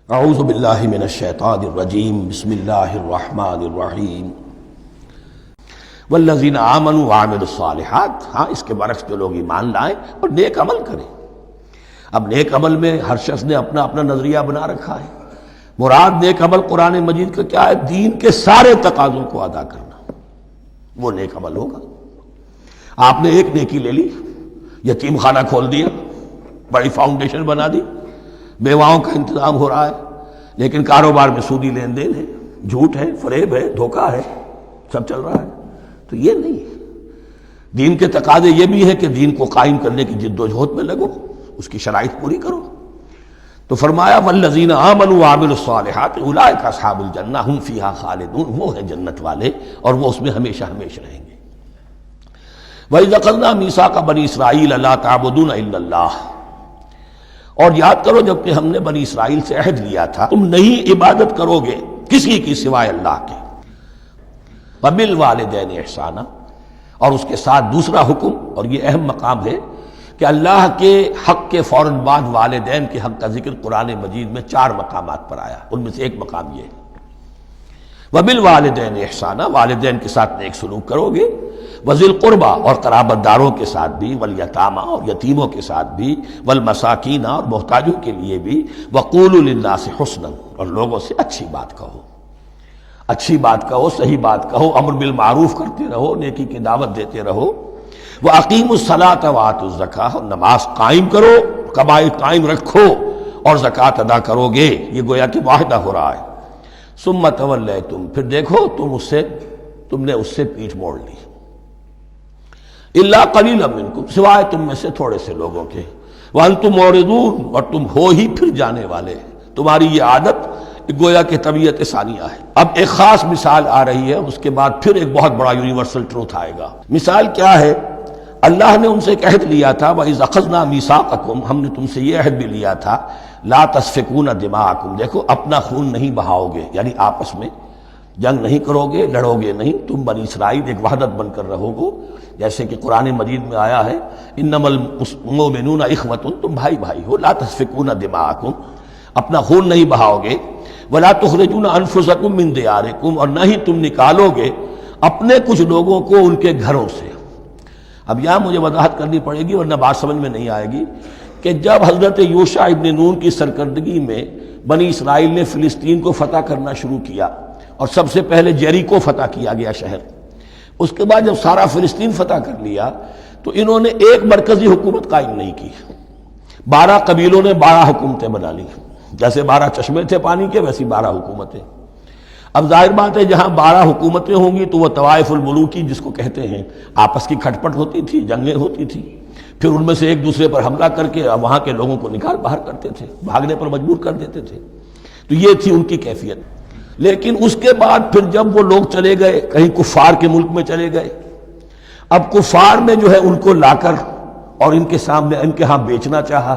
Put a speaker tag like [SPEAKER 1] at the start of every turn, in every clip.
[SPEAKER 1] اعوذ باللہ من الشیطان الرجیم بسم اللہ الرحمن الرحیم والذین آمنوا وعملوا الصالحات. ہاں، اس کے برعکس جو لوگ ایمان لائیں اور نیک عمل کریں. اب نیک عمل میں ہر شخص نے اپنا اپنا نظریہ بنا رکھا ہے. مراد نیک عمل قرآن مجید کا کیا ہے؟ دین کے سارے تقاضوں کو ادا کرنا، وہ نیک عمل ہوگا. آپ نے ایک نیکی لے لی، یتیم خانہ کھول دیا، بڑی فاؤنڈیشن بنا دی، بیواؤں کا انتظام ہو رہا ہے، لیکن کاروبار میں سودی لین دین ہے، جھوٹ ہے، فریب ہے، دھوکہ ہے، سب چل رہا ہے. تو یہ نہیں. دین کے تقاضے یہ بھی ہے کہ دین کو قائم کرنے کی جد و جہد میں لگو، اس کی شرائط پوری کرو. تو فرمایا والذین آمنوا وعملوا الصالحات اولئک اصحاب الجنہ ھم فیہا خالدون. وہ ہیں جنت والے اور وہ اس میں ہمیشہ ہمیشہ رہیں گے. وَإِذْ أَخَذْنَا مِيثَاقَ بَنِي إِسْرَائِيلَ لَا تَعْبُدُونَ إِلَّا اللَّهَ. اور یاد کرو جب کہ ہم نے بنی اسرائیل سے عہد لیا تھا تم نہیں عبادت کرو گے کسی کی سوائے اللہ کے. وَبِالْوَالِدَيْنِ إِحْسَانًا. اور اس کے ساتھ دوسرا حکم، اور یہ اہم مقام ہے کہ اللہ کے حق کے فوراً بعد والدین کے حق کا ذکر قرآن مجید میں 4 مقامات پر آیا. ان میں سے ایک مقام یہ ہے وَبِالْوَالِدَيْنِ إِحْسَانًا، والدین کے ساتھ نیک سلوک کرو گے. وَذِي الْقُرْبَى، اور قرابت داروں کے ساتھ بھی. وَالْيَتَامَى، اور یتیموں کے ساتھ بھی. وَالْمَسَاكِينَ، اور محتاجوں کے لیے بھی. وَقُولُوا لِلنَّاسِ حُسْنًا، اور لوگوں سے اچھی بات کہو. اچھی بات کہو، صحیح بات کہو، امر بالمعروف کرتے رہو، نیکی کی دعوت دیتے رہو. وَأَقِيمُوا الصَّلَاةَ وَآتُوا الزَّكَاةَ، اور نماز قائم کرو، قواعد قائم رکھو اور زکوٰۃ ادا کرو گے. یہ گویا کہ معاہدہ ہو رہا ہے. ثُمَّ تَوَلَّيْتُمْ، پھر دیکھو تم نے اس سے پیٹھ موڑ لی. إِلَّا قَلِيلًا مِّنكُمْ، سوائے تم میں سے تھوڑے سے لوگوں کے. وَأَنْتُمْ مُعْرِضُونَ، اور تم ہو ہی پھر جانے والے. تمہاری یہ عادت گویا کہ طبیعت ثانیہ ہے. اب ایک خاص مثال آ رہی ہے، اس کے بعد پھر ایک بہت بڑا یونیورسل ٹروتھ آئے گا. مثال کیا ہے؟ اللہ نے ان سے ایک عہد لیا تھا وَإِذْ أَخَذْنَا مِيثَاقَكُمْ، ہم نے تم سے یہ عہد بھی لیا تھا لَا تَسْفِكُونَ دِمَاءَكُمْ. دیکھو اپنا خون نہیں بہاؤ گے، یعنی آپس میں جنگ نہیں کرو گے، لڑو گے نہیں. تم بنی اسرائیل ایک وحدت بن کر رہو گے، جیسے کہ قرآن مجید میں آیا ہے انما المؤمنون اخوۃ، تم بھائی بھائی ہو. لا تسفکون دماءکم، اپنا خون نہیں بہاؤ گے. ولا تخرجون انفسکم من دیارکم، اور نہ ہی تم نکالو گے اپنے کچھ لوگوں کو ان کے گھروں سے. اب یہاں مجھے وضاحت کرنی پڑے گی ورنہ بات سمجھ میں نہیں آئے گی کہ جب حضرت یوشع ابن نون کی سرکردگی میں بنی اسرائیل نے فلسطین کو فتح کرنا شروع کیا، اور سب سے پہلے جیریکو فتح کیا گیا شہر. اس کے بعد جب سارا فلسطین فتح کر لیا تو انہوں نے ایک مرکزی حکومت قائم نہیں کی. 12 قبیلوں نے 12 حکومتیں بنا لی. جیسے 12 چشمے تھے پانی کے، ویسی 12 حکومتیں. اب ظاہر بات ہے جہاں 12 حکومتیں ہوں گی تو وہ طوائف الملوکی جس کو کہتے ہیں، آپس کی کھٹ پٹ ہوتی تھی، جنگیں ہوتی تھی. پھر ان میں سے ایک دوسرے پر حملہ کر کے وہاں کے لوگوں کو نکال باہر کرتے تھے، بھاگنے پر مجبور کر دیتے تھے. تو یہ تھی ان کی کیفیت. لیکن اس کے بعد پھر جب وہ لوگ چلے گئے کہیں کفار کے ملک میں چلے گئے، اب کفار نے جو ہے ان کو لا کر اور ان کے سامنے ان کے ہاں بیچنا چاہا،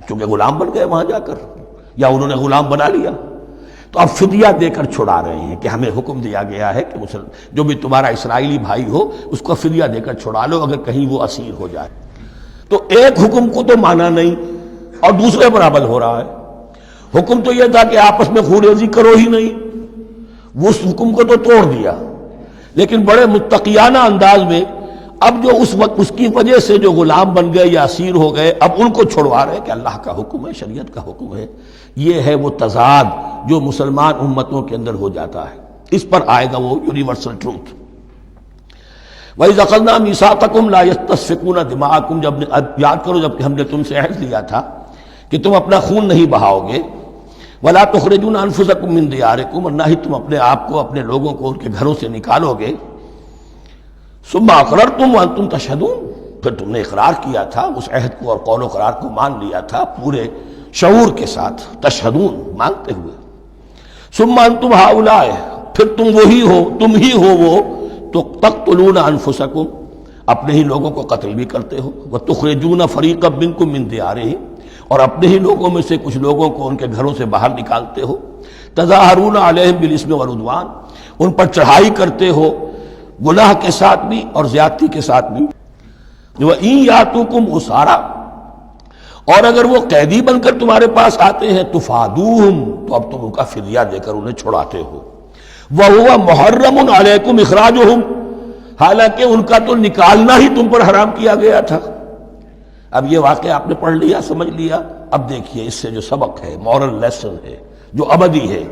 [SPEAKER 1] چونکہ غلام بن گئے وہاں جا کر، یا انہوں نے غلام بنا لیا. تو اب فدیہ دے کر چھڑا رہے ہیں کہ ہمیں حکم دیا گیا ہے کہ جو بھی تمہارا اسرائیلی بھائی ہو اس کو فدیہ دے کر چھڑا لو اگر کہیں وہ اسیر ہو جائے. تو ایک حکم کو تو مانا نہیں اور دوسرے پر عمل ہو رہا ہے. حکم تو یہ تھا کہ آپس میں خون ریزی کرو ہی نہیں، وہ اس حکم کو تو توڑ دیا، لیکن بڑے متقیانہ انداز میں اب جو اس وقت اس کی وجہ سے جو غلام بن گئے یا اسیر ہو گئے اب ان کو چھڑوا رہے کہ اللہ کا حکم ہے، شریعت کا حکم ہے. یہ ہے وہ تضاد جو مسلمان امتوں کے اندر ہو جاتا ہے. اس پر آئے گا وہ یونیورسل ٹروتھ. وَإِذْ أَخَذْنَا مِيثَاقَكُمْ لَا يَسْتَسْفِكُونَ دِمَاءَكُمْ، جب یاد کرو جب کہ ہم نے تم سے عہد لیا تھا کہ تم اپنا خون نہیں بہاؤ گے. وَلَا تُخْرِجُونَ أَنفُسَكُم مِّن دِيَارِكُمْ، اور نہ ہی تم اپنے آپ کو اپنے لوگوں کو ان کے گھروں سے نکالو گے. ثُمَّ أَقْرَرْتُمْ وَأَنْتُمْ تَشْهَدُونَ، پھر تم نے اقرار کیا تھا اس عہد کو اور قول و قرار کو مان لیا تھا پورے شعور کے ساتھ، تشہدون مانتے ہوئے. ثُمَّ أَنْتُمْ هَؤُلَاءِ، پھر تم وہی ہو، تم ہی ہو وہ تو تقتلون انفسکم، اپنے ہی لوگوں کو قتل بھی کرتے ہو. وَتُخْرِجُونَ فَرِيقًا مِّنكُم مِّن دِيَارِهِمْ، اور اپنے ہی لوگوں میں سے کچھ لوگوں کو ان کے گھروں سے باہر نکالتے ہو. تظاہرون علیہم بالاسم والعدوان، ان پر چڑھائی کرتے ہو گناہ کے ساتھ بھی اور زیادتی کے ساتھ بھی. وَإِن یاتوکم اسارا، اور اگر وہ قیدی بن کر تمہارے پاس آتے ہیں تفادوہم، تو اب تم ان کا فدیہ دے کر انہیں چھڑاتے ہو۔ وَهُوَ مُحَرَّمٌ عَلَيْكُمْ إِخْرَاجُهُمْ، حالانکہ ان کا تو نکالنا ہی تم پر حرام کیا گیا تھا۔ اب یہ واقعہ آپ نے پڑھ لیا، سمجھ لیا، اب دیکھیے اس سے جو سبق ہے، مورل لیسن ہے جو ابدی ہے،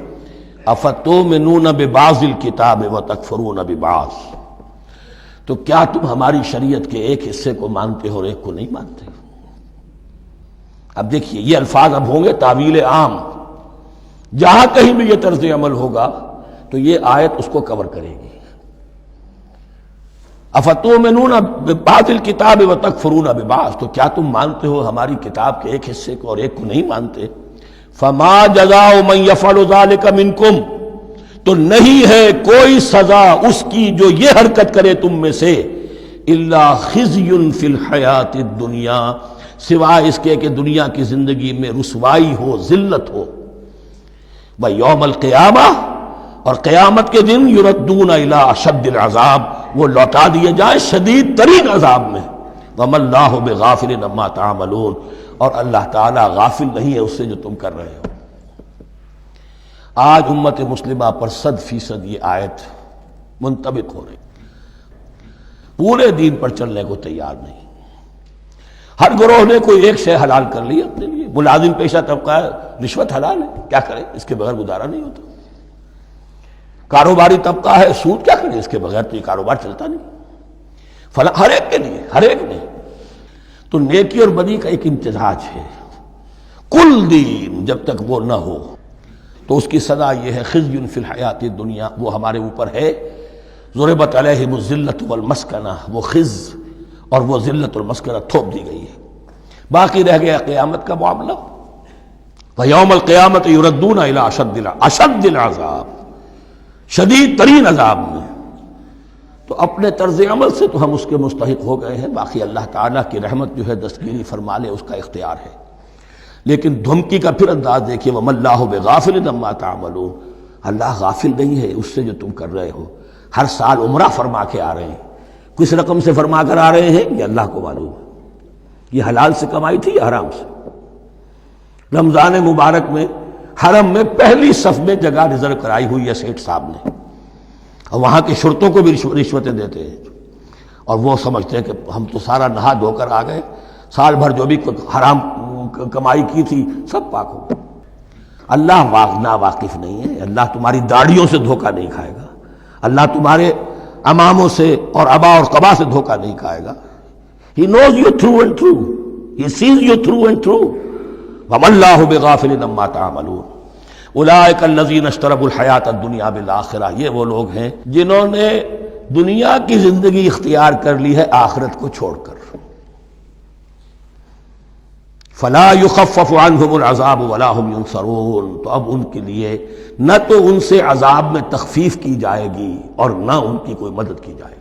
[SPEAKER 1] أَفَتُؤْمِنُونَ بِبَعْضِ الْكِتَابِ وَتَكْفُرُونَ بِبَعْضٍ، تو کیا تم ہماری شریعت کے ایک حصے کو مانتے ہو اور ایک کو نہیں مانتے؟ اب دیکھیے یہ الفاظ اب ہوں گے تعویل عام، جہاں کہیں بھی یہ طرز عمل ہوگا تو یہ آیت اس کو کور کرے گی۔ افتؤمنون ببعض الکتاب وتکفرون ببعض، تو کیا تم مانتے ہو ہماری کتاب کے ایک حصے کو اور ایک کو نہیں مانتے؟ فما جزاء من یفعل ذلک منکم، تو نہیں ہے کوئی سزا اس کی جو یہ حرکت کرے تم میں سے، الا خزی فی الحیات الدنیا، سوائے اس کے کہ دنیا کی زندگی میں رسوائی ہو، ذلت ہو، ویوم القیامہ، اور قیامت کے دن یردون الی اشد العذاب، وہ لوٹا دیے جائیں شدید ترین عذاب میں۔ وما اللہ بغافل عما تعملون، اور اللہ تعالیٰ غافل نہیں ہے اس سے جو تم کر رہے ہو۔ آج امت مسلمہ پر 100% یہ آیت منطبق ہو رہی، پورے دین پر چلنے کو تیار نہیں۔ ہر گروہ نے کوئی ایک شے حلال کر لی اپنے لیے، ملازم پیشہ طبقہ ہے، رشوت حلال ہے، کیا کرے اس کے بغیر گزارا نہیں ہوتا۔ کاروباری طبقہ ہے، سود کیا کرے اس کے بغیر تو یہ کاروبار چلتا نہیں۔ فلاں ہر ایک کے لیے، ہر ایک نے تو نیکی اور بدی کا ایک امتزاج ہے۔ کل دین جب تک وہ نہ ہو تو اس کی سزا یہ ہے خزی فی الحیات الدنیا، وہ ہمارے اوپر ہے۔ ضربت علیہم الذلۃ والمسکنہ، وہ خز اور وہ ذلت اور مسکنہ تھوپ دی گئی ہے۔ باقی رہ گیا قیامت کا معاملہ، ویوم القیامت یردون الی اشد العذاب، شدید ترین عذاب میں۔ تو اپنے طرز عمل سے تو ہم اس کے مستحق ہو گئے ہیں، باقی اللہ تعالیٰ کی رحمت جو ہے دستگیری فرما لے اس کا اختیار ہے۔ لیکن دھمکی کا پھر انداز دیکھیے، وَمَا اللَّهُ بِغَافِلٍ عَمَّا تَعْمَلُونَ، اللہ غافل نہیں ہے اس سے جو تم کر رہے ہو۔ ہر سال عمرہ فرما کے آ رہے ہیں، کس رقم سے فرما کر آ رہے ہیں یہ اللہ کو معلوم ہے، یہ حلال سے کمائی تھی یا حرام سے۔ رمضان مبارک میں حرم میں پہلی صف میں جگہ ریزرو کرائی ہوئی ہے سیٹھ صاحب نے، اور وہاں کے شرطوں کو بھی رشوتیں دیتے ہیں، اور وہ سمجھتے ہیں کہ ہم تو سارا نہا دھو کر آ گئے، سال بھر جو بھی حرام کمائی کی تھی سب پاک ہو۔ اللہ نا واقف نہیں ہے، اللہ تمہاری داڑھیوں سے دھوکہ نہیں کھائے گا، اللہ تمہارے اماموں سے اور ابا اور قبا سے دھوکہ نہیں کھائے گا۔ He knows you through and through, He sees you through and through۔ وَمَا اللَّهُ بِغَافِلٍ عَمَّا تَعْمَلُونَ أُولَٰئِكَ الَّذِينَ اشْتَرَوُا الْحَيَاةَ الدُّنْيَا بِالْآخِرَةِ، یہ وہ لوگ ہیں جنہوں نے دنیا کی زندگی اختیار کر لی ہے آخرت کو چھوڑ کر۔ فَلَا يُخَفَّفُ عَنْهُمُ الْعَذَابُ وَلَا هُمْ يُنصَرُونَ، تو اب ان کے لیے نہ تو ان سے عذاب میں تخفیف کی جائے گی اور نہ ان کی کوئی مدد کی جائے گی۔